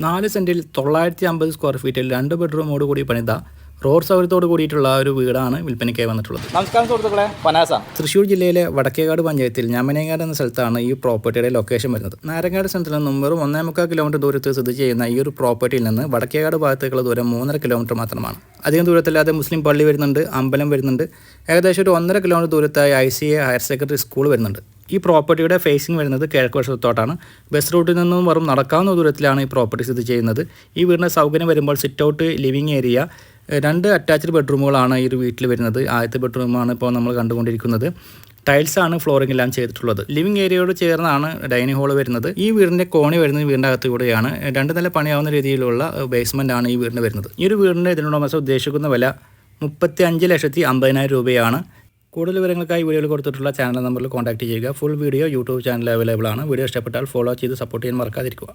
4 സെൻറ്റിൽ 950 square ഫീറ്റിൽ 2 ബെഡ്റൂമോട് കൂടി പണിത റോഡ് സൗകര്യത്തോട് കൂടിയിട്ടുള്ള ഒരു വീടാണ് വിൽപ്പനയ്ക്കായി വന്നിട്ടുള്ളത്. നമസ്കാരം സുഹൃത്തുക്കളെ, പനാസ തൃശ്ശൂർ ജില്ലയിലെ വടക്കേകാട് പഞ്ചായത്തിൽ ഞാമനേങ്ങാട് എന്ന സ്ഥലത്താണ് ഈ പ്രോപ്പർട്ടിയുടെ ലൊക്കേഷൻ വരുന്നത്. നാരങ്ങാട് സ്ഥലത്തിൽ നിന്നും വെറും 1.25 കിലോമീറ്റർ ദൂരത്ത് സ്ഥിതി ചെയ്യുന്ന ഈ ഒരു പ്രോപ്പർട്ടിയിൽ നിന്ന് വടക്കേകാട് ഭാഗത്തേക്കുള്ള ദൂരം 3.5 കിലോമീറ്റർ മാത്രമാണ്. അധികം ദൂരത്തല്ലാതെ മുസ്ലിം പള്ളി വരുന്നുണ്ട്, അമ്പലം വരുന്നുണ്ട്. ഏകദേശം ഒരു 1.5 കിലോമീറ്റർ ദൂരത്തായി ICA ഹയർ സെക്കൻഡറി സ്കൂൾ വരുന്നുണ്ട്. ഈ പ്രോപ്പർട്ടിയുടെ ഫേസിംഗ് വരുന്നത് കിഴക്ക് വശത്തോട്ടാണ്. ബസ് റൂട്ടിൽ നിന്നും വെറും നടക്കാവുന്ന ദൂരത്തിലാണ് ഈ പ്രോപ്പർട്ടി സ്ഥിതി ചെയ്യുന്നത്. ഈ വീടിൻ്റെ സൗകര്യം വരുമ്പോൾ sit out, living area, 2 attached ബെഡ്റൂമുകളാണ് ഈ ഒരു വീട്ടിൽ വരുന്നത്. ആദ്യത്തെ ബെഡ്റൂമാണ് ഇപ്പോൾ നമ്മൾ കണ്ടുകൊണ്ടിരിക്കുന്നത്. ടൈൽസാണ് ഫ്ലോറിംഗ് എല്ലാം ചെയ്തിട്ടുള്ളത്. ലിവിങ് ഏരിയയോട് ചേർന്നാണ് ഡൈനിങ് ഹാൾ വരുന്നത്. ഈ വീടിൻ്റെ കോണി വരുന്നത് വീടിൻ്റെ അകത്തുകൂടെയാണ്. 2 നില പണിയാവുന്ന രീതിയിലുള്ള ബേസ്മെൻ്റ് ആണ് ഈ വീടിന് വരുന്നത്. ഈ ഒരു വീടിൻ്റെ ഇതിനുടമസ്ഥ ഉദ്ദേശിക്കുന്ന വില 35,50,000 രൂപയാണ്. കൂടുതൽ വിവരങ്ങൾക്കായി വീഡിയോയിൽ കൊടുത്തിട്ടുള്ള ചാനൽ നമ്പറിൽ കോൺടാക്ട് ചെയ്യുക. Full video YouTube channel available ആണ്. വീഡിയോ ഇഷ്ടപ്പെട്ടാൽ ഫോളോ ചെയ്ത് സപ്പോർട്ട് ചെയ്യാൻ മറക്കാതിരിക്കുക.